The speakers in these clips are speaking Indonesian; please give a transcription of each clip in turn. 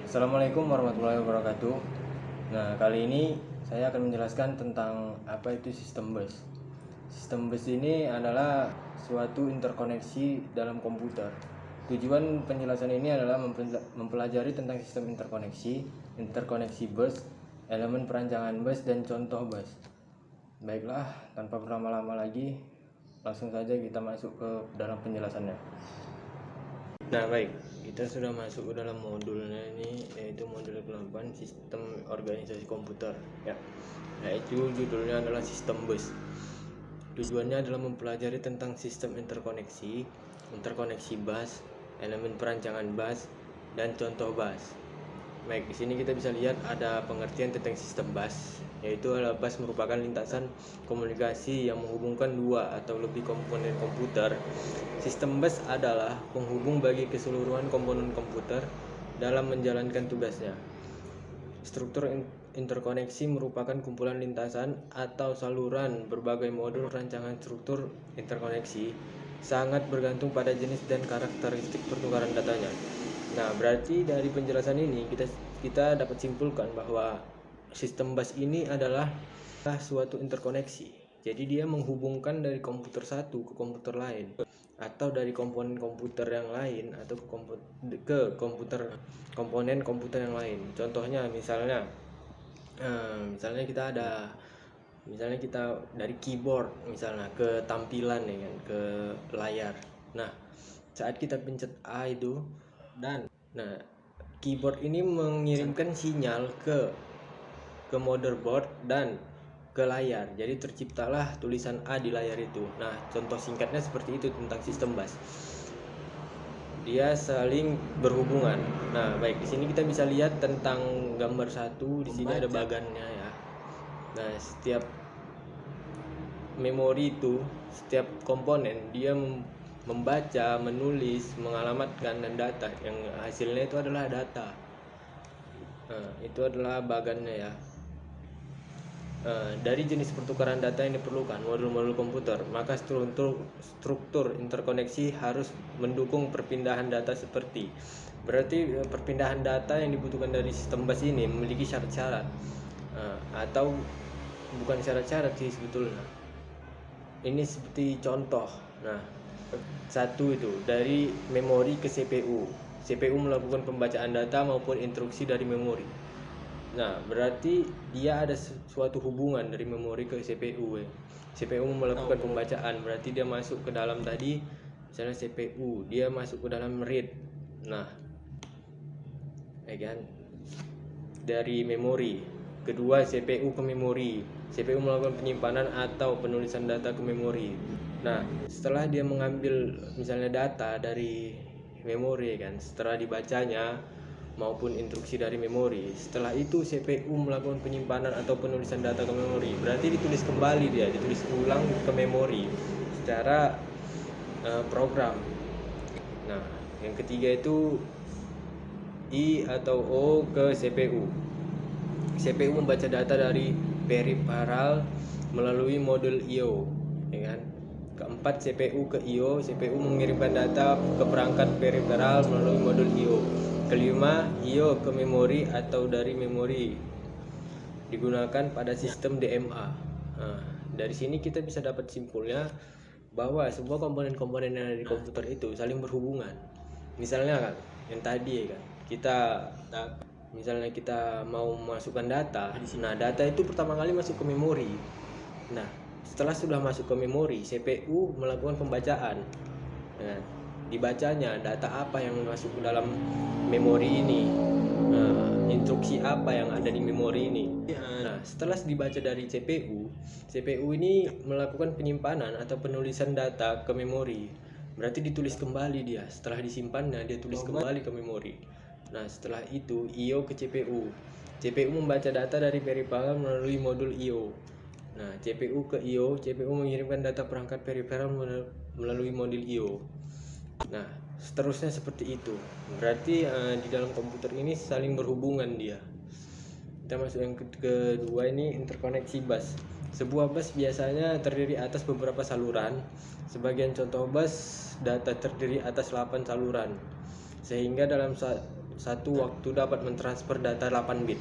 Assalamualaikum warahmatullahi wabarakatuh. Nah, kali ini saya akan menjelaskan tentang apa itu sistem bus. Sistem bus ini adalah suatu interkoneksi dalam komputer. Tujuan penjelasan ini adalah mempelajari tentang sistem interkoneksi bus, elemen perancangan bus, dan contoh bus. Baiklah, tanpa berlama-lama lagi, langsung saja kita masuk ke dalam penjelasannya. Nah, baik, kita sudah masuk ke dalam modulnya ini, yaitu modul ke-8 sistem organisasi komputer ya. Yaitu judulnya adalah sistem bus. Tujuannya adalah mempelajari tentang sistem interkoneksi bus, elemen perancangan bus, dan contoh bus. Baik, di sini kita bisa lihat ada pengertian tentang sistem bus, yaitu adalah bus merupakan lintasan komunikasi yang menghubungkan dua atau lebih komponen komputer. Sistem bus adalah penghubung bagi keseluruhan komponen komputer dalam menjalankan tugasnya. Struktur interkoneksi merupakan kumpulan lintasan atau saluran berbagai modul rancangan. Struktur interkoneksi sangat bergantung pada jenis dan karakteristik pertukaran datanya. Nah, berarti dari penjelasan ini kita dapat simpulkan bahwa sistem bus ini adalah suatu interkoneksi. Jadi dia menghubungkan dari komputer satu ke komputer lain, atau dari komponen komputer yang lain atau ke komponen komputer yang lain. Contohnya misalnya kita dari keyboard misalnya ke tampilan ya kan, ke layar. Nah, saat kita pencet A itu keyboard ini mengirimkan sinyal ke motherboard dan ke layar. Jadi terciptalah tulisan A di layar itu. Nah, contoh singkatnya seperti itu tentang sistem bus. Dia saling berhubungan. Nah, baik, di sini kita bisa lihat tentang gambar satu. Di sini ada bagannya ya. Nah, setiap memori itu, setiap komponen dia membaca, menulis, mengalamatkan dan data. Yang hasilnya itu adalah data. Nah, itu adalah bagannya ya. Dari jenis pertukaran data yang diperlukan modul-modul komputer, maka struktur interkoneksi harus mendukung perpindahan data seperti. Berarti perpindahan data yang dibutuhkan dari sistem bus ini memiliki syarat-syarat, atau bukan syarat-syarat sih sebetulnya. Ini seperti contoh. Nah, satu itu dari memori ke CPU. CPU melakukan pembacaan data maupun instruksi dari memori. Nah, berarti dia ada suatu hubungan dari memori ke CPU ya. CPU melakukan pembacaan, berarti dia masuk ke dalam tadi, misalnya CPU, dia masuk ke dalam read. Nah, ya kan? Dari memori. Kedua, CPU ke memori. CPU melakukan penyimpanan atau penulisan data ke memori. Nah, setelah dia mengambil misalnya data dari memori kan, setelah dibacanya maupun instruksi dari memori, setelah itu CPU melakukan penyimpanan atau penulisan data ke memori. Berarti ditulis ulang ke memori secara program. Nah, yang ketiga itu I atau O ke CPU. CPU membaca data dari peripheral melalui modul I/O, ya kan? Keempat, CPU ke I/O. CPU mengirimkan data ke perangkat peripheral melalui modul I/O. Kelima, I/O ke memori atau dari memori digunakan pada sistem DMA. Nah, dari sini kita bisa dapat simpulnya bahwa sebuah komponen-komponen yang ada di komputer itu saling berhubungan. Misalnya kan, yang tadi kan, misalnya kita mau masukkan data. Nah, data itu pertama kali masuk ke memori. Nah, setelah sudah masuk ke memori, CPU melakukan pembacaan. Nah, dibacanya data apa yang masuk ke dalam memori ini, instruksi apa yang ada di memori ini. Nah, setelah dibaca dari CPU ini melakukan penyimpanan atau penulisan data ke memori. Berarti ditulis kembali dia. Setelah disimpannya, dia tulis kembali ke memori. Nah, setelah itu I/O ke CPU. CPU membaca data dari peripheral melalui modul I/O. Nah, CPU ke I/O, CPU mengirimkan data perangkat peripheral melalui modul I/O. Nah, seterusnya seperti itu. Berarti di dalam komputer ini saling berhubungan dia. Kita masuk yang kedua, ini interkoneksi bus. Sebuah bus biasanya terdiri atas beberapa saluran. Sebagian contoh bus data terdiri atas 8 saluran. Sehingga dalam satu waktu dapat mentransfer data 8 bit.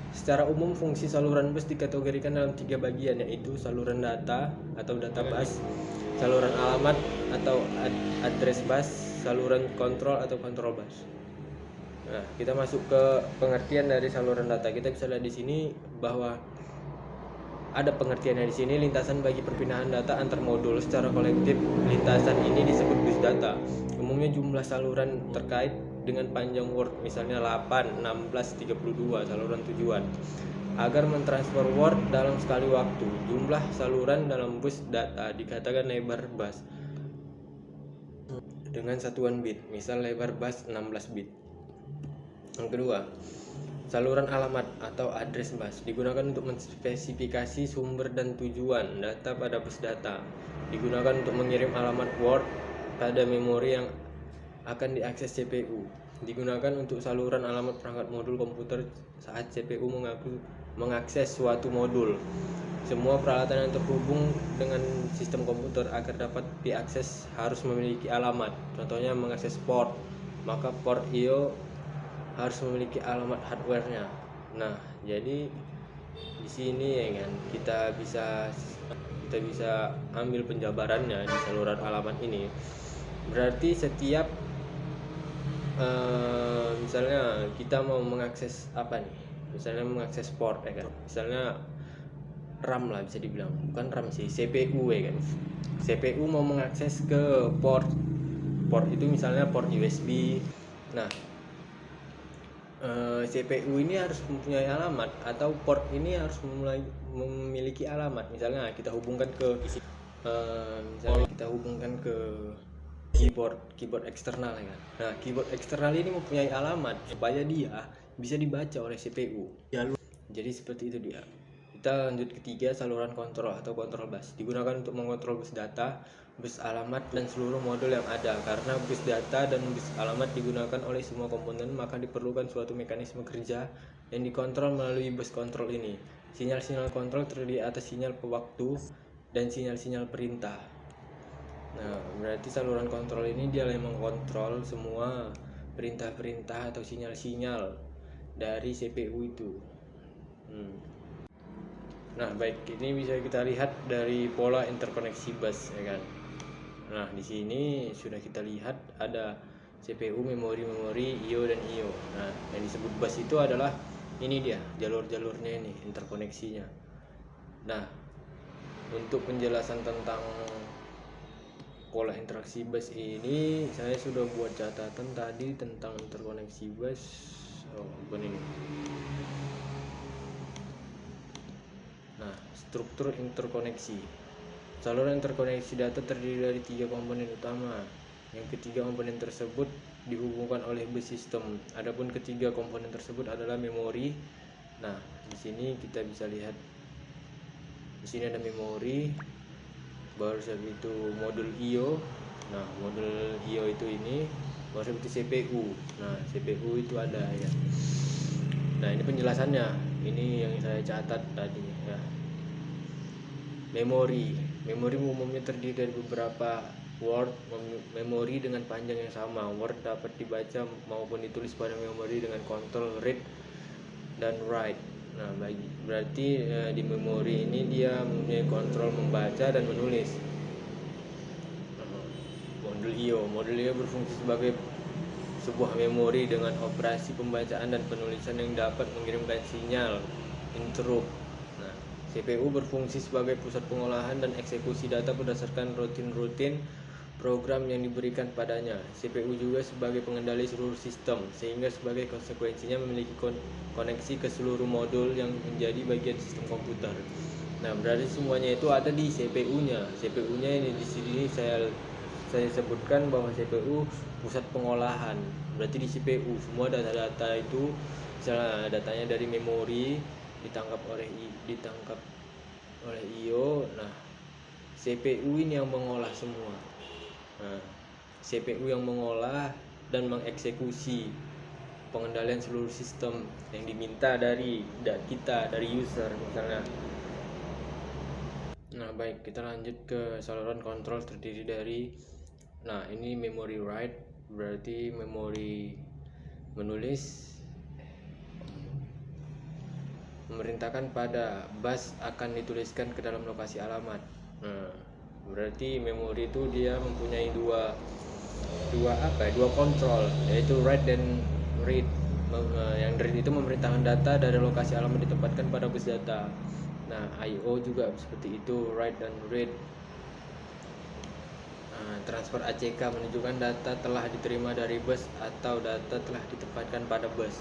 Secara umum fungsi saluran bus dikategorikan dalam 3 bagian, yaitu saluran data atau data bus, saluran alamat atau address bus, saluran kontrol atau control bus. Nah, kita masuk ke pengertian dari saluran data. Kita bisa lihat di sini bahwa ada pengertiannya di sini, lintasan bagi perpindahan data antar modul. Secara kolektif, lintasan ini disebut bus data. Umumnya jumlah saluran terkait dengan panjang word, misalnya 8, 16, 32 saluran tujuan. Agar mentransfer word dalam sekali waktu, jumlah saluran dalam bus data dikatakan lebar bus dengan satuan bit, misal lebar bus 16 bit. Yang kedua, saluran alamat atau address bus digunakan untuk menspesifikasi sumber dan tujuan data pada bus data. Digunakan untuk mengirim alamat Word pada memori yang akan diakses CPU. Digunakan untuk saluran alamat perangkat modul komputer saat CPU mengakses suatu modul. Semua peralatan yang terhubung dengan sistem komputer agar dapat diakses harus memiliki alamat. Contohnya mengakses port, maka port IO harus memiliki alamat hardware-nya. Nah, jadi di sini ya kan kita bisa ambil penjabarannya di saluran alamat ini. Berarti setiap misalnya kita mau mengakses apa nih? Misalnya mengakses port ya kan. Misalnya RAM lah bisa dibilang. Bukan RAM sih, CPU ya kan. CPU mau mengakses ke port itu misalnya port USB. Nah, CPU ini harus mempunyai alamat atau port ini harus memiliki alamat. Misalnya kita hubungkan ke keyboard eksternal ya kan. Nah, keyboard eksternal ini mempunyai alamat supaya dia bisa dibaca oleh CPU. Jadi seperti itu dia. Kita lanjut ketiga, saluran kontrol atau kontrol bus digunakan untuk mengontrol bus data, bus alamat dan seluruh modul yang ada. Karena bus data dan bus alamat digunakan oleh semua komponen, maka diperlukan suatu mekanisme kerja yang dikontrol melalui bus kontrol ini. Sinyal-sinyal kontrol terdiri atas sinyal pewaktu dan sinyal-sinyal perintah. Nah, berarti saluran kontrol ini dia yang mengkontrol semua perintah-perintah atau sinyal-sinyal dari CPU itu. Nah, baik, ini bisa kita lihat dari pola interkoneksi bus ya kan. Nah, di sini sudah kita lihat ada CPU, memori, IO dan IO. Nah, yang disebut bus itu adalah ini dia, jalur-jalurnya ini, interkoneksinya. Nah, untuk penjelasan tentang pola interaksi bus ini saya sudah buat catatan tadi tentang interkoneksi bus. Bukan ini. Nah, struktur interkoneksi. Saluran interkoneksi data terdiri dari 3 komponen utama. Yang ketiga komponen tersebut dihubungkan oleh bus sistem. Adapun ketiga komponen tersebut adalah memori. Nah, di sini kita bisa lihat. Di sini ada memori, baru setelah itu modul IO. Nah, modul IO itu ini, baru setelah itu CPU. Nah, CPU itu ada ya. Nah, ini penjelasannya. Ini yang saya catat tadi ya. Memori umumnya terdiri dari beberapa word memori dengan panjang yang sama. Word dapat dibaca maupun ditulis pada memori dengan kontrol read dan write. Nah, berarti di memori ini dia mempunyai kontrol membaca dan menulis. Modul IO berfungsi sebagai sebuah memori dengan operasi pembacaan dan penulisan yang dapat mengirimkan sinyal interrupt. Nah, CPU berfungsi sebagai pusat pengolahan dan eksekusi data berdasarkan rutin program yang diberikan padanya. CPU juga sebagai pengendali seluruh sistem, sehingga sebagai konsekuensinya memiliki koneksi ke seluruh modul yang menjadi bagian sistem komputer. Nah, berarti semuanya itu ada di CPU-nya. CPU-nya ini di sini saya sebutkan bahwa CPU pusat pengolahan. Berarti di CPU semua data-data itu, misalnya datanya dari memori ditangkap oleh IO. Nah, CPU ini yang mengolah semua. Nah, CPU yang mengolah dan mengeksekusi pengendalian seluruh sistem yang diminta dari kita, dari user misalnya. Nah, baik, kita lanjut ke saluran kontrol terdiri dari, nah ini memory write, berarti memori memerintahkan pada bus akan dituliskan ke dalam lokasi alamat. Nah, berarti memori itu dia mempunyai dua kontrol, yaitu write dan read. Yang read itu memerintahkan data dari lokasi alamat ditempatkan pada bus data. Nah, I/O juga seperti itu, write dan read. Transfer ACK menunjukkan data telah diterima dari bus atau data telah ditempatkan pada bus.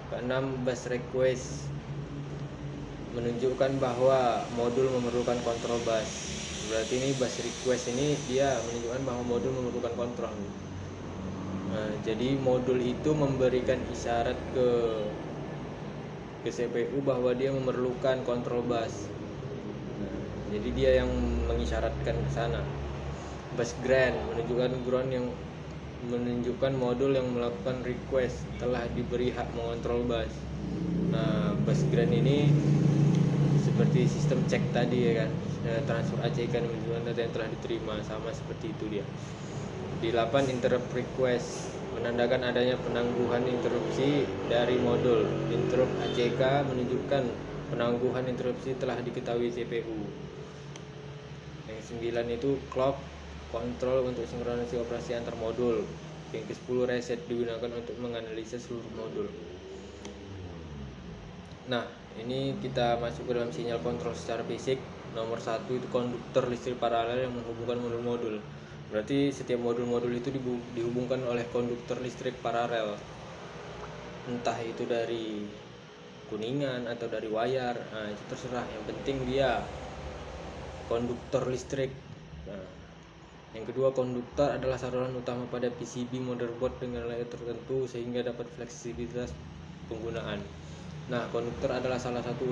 Keenam, bus request menunjukkan bahwa modul memerlukan kontrol bus. Berarti ini bus request ini dia menunjukkan bahwa modul memerlukan kontrol. Jadi modul itu memberikan isyarat ke CPU bahwa dia memerlukan kontrol bus. Jadi dia yang mengisyaratkan ke sana. Bus grant menunjukkan ground yang menunjukkan modul yang melakukan request telah diberi hak mengontrol bus. Nah, bus grant ini seperti sistem cek tadi ya kan, transfer ACK menunjukkan data yang telah diterima, sama seperti itu dia. Di 8, interrupt request menandakan adanya penangguhan interupsi dari modul. Interrupt ACK menunjukkan penangguhan interupsi telah diketahui CPU. Yang 9 itu clock kontrol untuk sinkronisasi operasi antar modul. Yang ke-10, reset digunakan untuk menganalisis seluruh modul. Nah, ini kita masuk ke dalam sinyal kontrol secara fisik. Nomor 1 itu konduktor listrik paralel yang menghubungkan modul-modul. Berarti setiap modul-modul itu dihubungkan oleh konduktor listrik paralel. Entah itu dari kuningan atau dari wayar, nah itu terserah. Yang penting dia konduktor listrik. Nah, yang kedua, konduktor adalah saluran utama pada PCB motherboard dengan layer tertentu sehingga dapat fleksibilitas penggunaan. Nah, konduktor adalah salah satu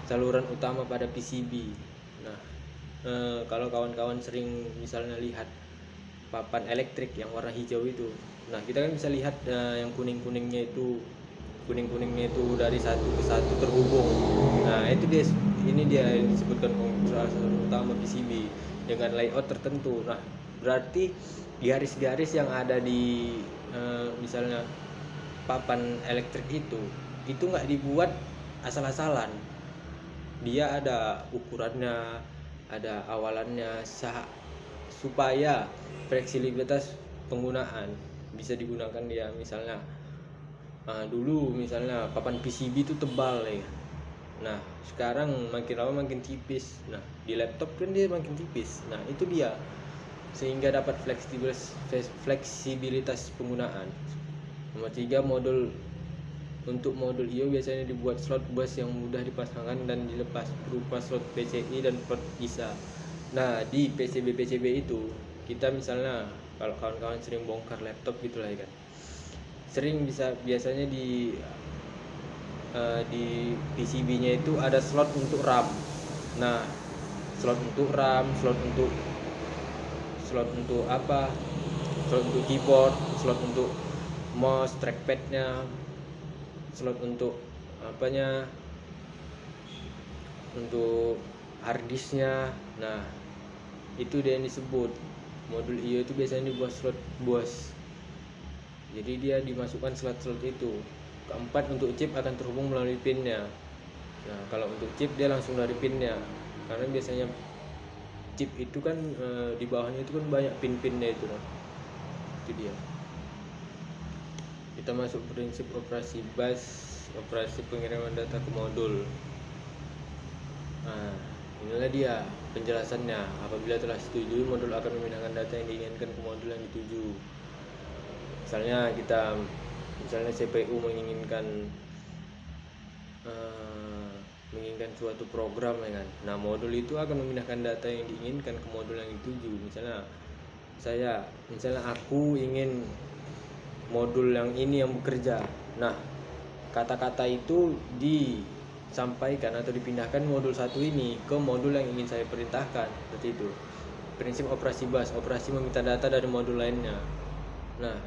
saluran utama pada PCB. Nah, kalau kawan-kawan sering misalnya lihat papan elektrik yang warna hijau itu, nah kita kan bisa lihat yang kuning-kuningnya itu dari satu ke satu terhubung. Nah, itu dia yang disebutkan saluran utama PCB dengan layout tertentu. Nah, berarti garis-garis yang ada di misalnya papan elektrik itu nggak dibuat asal-asalan. Dia ada ukurannya, ada awalannya, supaya fleksibilitas penggunaan bisa digunakan dia. Misalnya dulu misalnya papan PCB itu tebal ya. Nah, sekarang makin lama makin tipis. Nah, di laptop kan dia makin tipis. Nah, itu dia, sehingga dapat fleksibilitas penggunaan. Nomor 3, untuk modul I/O biasanya dibuat slot bus yang mudah dipasangkan dan dilepas berupa slot PCI dan port ISA. Nah, di PCB itu kita misalnya kalau kawan-kawan sering bongkar laptop gitulah ya kan, biasanya di PCB-nya itu ada slot untuk RAM. Nah, slot untuk RAM, slot untuk apa? Slot untuk keyboard, slot untuk mouse, trackpad-nya, slot untuk untuk harddisknya. Nah, itu dia yang disebut modul I/O itu biasanya dibuat slot bus. Jadi dia dimasukkan slot-slot itu. Keempat, untuk chip akan terhubung melalui pinnya. Nah, kalau untuk chip dia langsung dari pinnya, karena biasanya chip itu kan di bawahnya itu kan banyak pin-pinnya itu. Itu dia. Kita masuk prinsip operasi bus, operasi pengiriman data ke modul. Nah, inilah dia penjelasannya. Apabila telah setuju, modul akan memindahkan data yang diinginkan ke modul yang dituju. Misalnya CPU menginginkan suatu program ya kan. Nah, modul itu akan memindahkan data yang diinginkan ke modul yang dituju. Misalnya aku ingin modul yang ini yang bekerja. Nah, kata-kata itu disampaikan atau dipindahkan modul satu ini ke modul yang ingin saya perintahkan. Seperti itu. Prinsip operasi bus, operasi meminta data dari modul lainnya. Nah,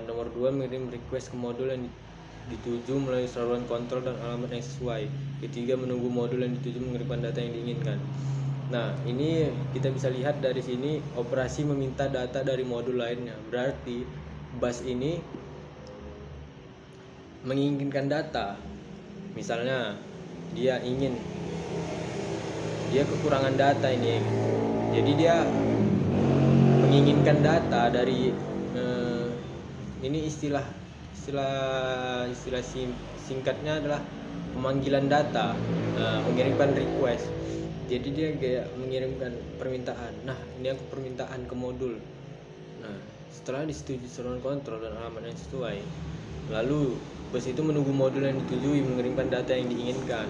nomor 2, mengirim request ke modul yang dituju melalui saluran kontrol dan alamat yang sesuai. Ketiga, menunggu modul yang dituju mengirimkan data yang diinginkan. Nah, ini kita bisa lihat dari sini operasi meminta data dari modul lainnya. Berarti bus ini menginginkan data. Misalnya dia kekurangan data ini, jadi dia menginginkan data dari ini istilah singkatnya adalah pemanggilan data, mengirimkan request. Jadi dia kayak mengirimkan permintaan. Nah, ini aku permintaan ke modul. Nah, setelah disetujui saluran kontrol dan alamat yang sesuai, lalu bus itu menunggu modul yang ditujui mengirimkan data yang diinginkan.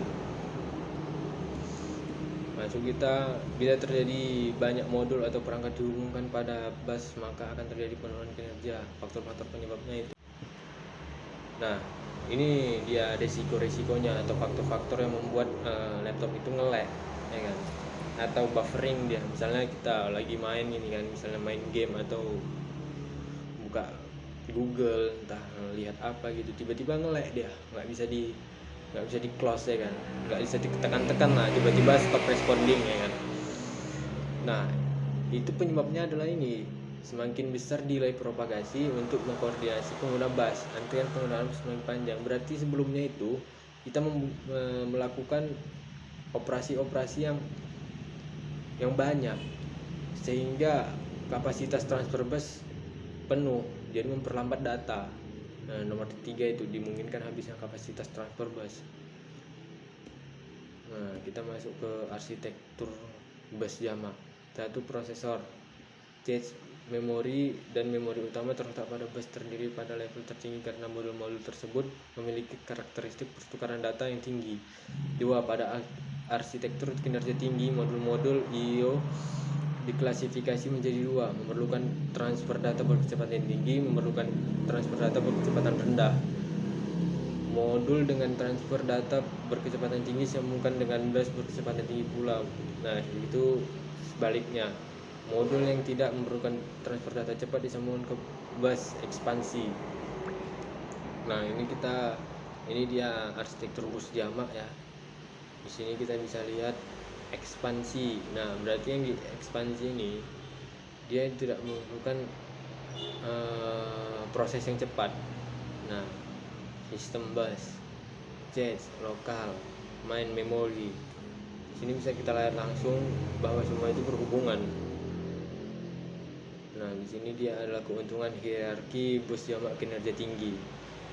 Masuk kita, bila terjadi banyak modul atau perangkat dihubungkan pada bus, maka akan terjadi penurunan kinerja. Faktor-faktor penyebabnya itu. Nah, ini dia resiko-resikonya atau faktor-faktor yang membuat laptop itu nge-lag, ya kan? Atau buffering dia. Misalnya kita lagi main ini kan, misalnya main game atau buka Google, entah lihat apa gitu, tiba-tiba nge-lag dia, nggak bisa di close, ya kan, nggak bisa ditekan-tekan lah, tiba-tiba stop responding, ya kan. Nah, itu penyebabnya adalah ini, semakin besar delay propagasi untuk mengkoordinasi pengguna bus, antrian penggunaan semakin panjang. Berarti sebelumnya itu kita melakukan operasi-operasi yang banyak sehingga kapasitas transfer bus penuh, jadi memperlambat data. Nah, nomor 3 itu dimungkinkan habisnya kapasitas transfer bus. Nah, kita masuk ke arsitektur bus jamak. 1. Prosesor. Cache, memori dan memori utama terletak pada bus terdiri pada level tertinggi karena modul-modul tersebut memiliki karakteristik pertukaran data yang tinggi. 2. Pada arsitektur kinerja tinggi, modul-modul I/O diklasifikasi menjadi 2, memerlukan transfer data berkecepatan tinggi, memerlukan transfer data berkecepatan rendah. Modul dengan transfer data berkecepatan tinggi disambungkan dengan bus berkecepatan tinggi pula. Nah, itu sebaliknya, modul yang tidak memerlukan transfer data cepat disambungkan ke bus ekspansi. Nah, ini dia arsitektur bus jamak ya. Di sini kita bisa lihat ekspansi. Nah, berarti yang di ekspansi ini dia tidak memerlukan proses yang cepat. Nah, sistem bus, cache, lokal, main memori. Di sini bisa kita lihat langsung bahwa semua itu berhubungan. Nah, di sini dia adalah keuntungan hierarki bus jamak kinerja tinggi.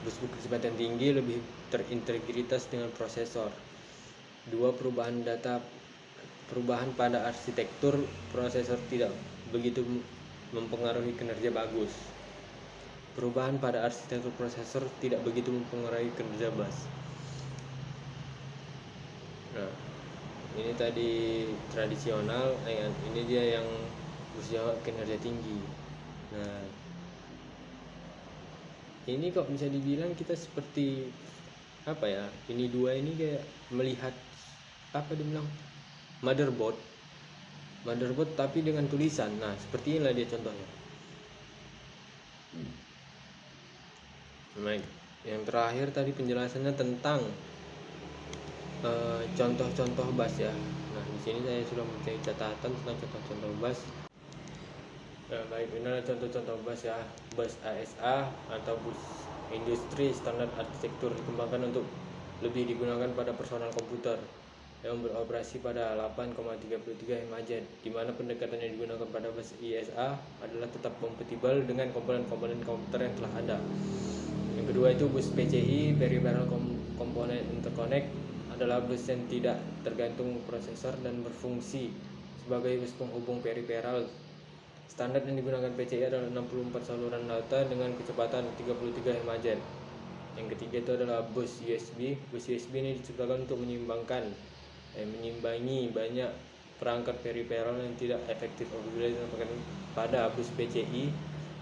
Bus berkecepatan tinggi lebih terintegritas dengan prosesor. 2. Perubahan pada arsitektur prosesor tidak begitu mempengaruhi kinerja bagus. Perubahan pada arsitektur prosesor tidak begitu mempengaruhi kinerja bus. Nah, ini tadi tradisional, ini dia yang bus jamak kinerja tinggi. Nah, ini kok bisa dibilang kita seperti apa ya? Ini dua ini kayak melihat apa dibilang motherboard tapi dengan tulisan. Nah, seperti inilah dia contohnya. Baik, yang terakhir tadi penjelasannya tentang contoh-contoh bus ya. Nah, di sini saya sudah mempunyai catatan tentang contoh-contoh bus. Nah, baik, ini adalah contoh-contoh bus ya. Bus ASA atau bus industri standar arsitektur dikembangkan untuk lebih digunakan pada personal komputer yang beroperasi pada 8,33 MHz, di mana pendekatan yang digunakan pada bus ISA adalah tetap kompatibel dengan komponen-komponen komputer yang telah ada. Yang kedua itu bus PCI, Peripheral Component Interconnect, adalah bus yang tidak tergantung prosesor dan berfungsi sebagai bus penghubung peripheral. Standar yang digunakan PCI adalah 64 saluran data dengan kecepatan 33 MHz. Yang ketiga itu adalah bus USB. Bus USB ini diciptakan untuk menyimbangi banyak perangkat peripheral yang tidak efektif apabila ditempatkan pada bus PCI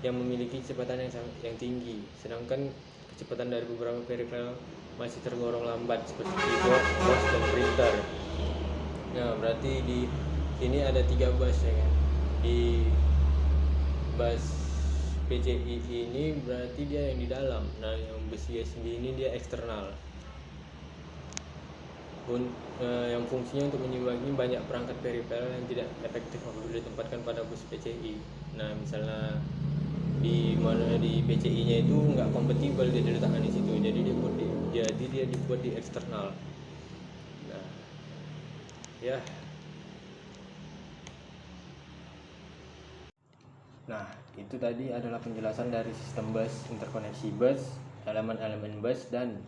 yang memiliki kecepatan yang tinggi, sedangkan kecepatan dari beberapa peripheral masih tergolong lambat seperti keyboard, mouse, dan printer. Nah, berarti di sini ada 3 bus ya kan. Di bus PCI ini berarti dia yang di dalam. Nah, yang bus USB ini dia eksternal. Yang fungsinya untuk menyimbangi banyak perangkat peripheral yang tidak efektif apabila ditempatkan pada bus PCI. Nah, misalnya di PCI-nya itu nggak kompatibel dia diletakkan di situ, jadi dia dia dibuat di eksternal. Nah, ya. Nah, itu tadi adalah penjelasan dari sistem bus, interkoneksi bus, elemen-elemen bus, dan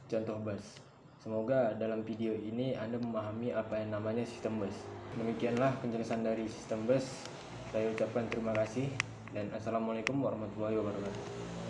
contoh bus. Semoga dalam video ini Anda memahami apa yang namanya sistem bus. Demikianlah penjelasan dari sistem bus. Saya ucapkan terima kasih dan assalamualaikum warahmatullahi wabarakatuh.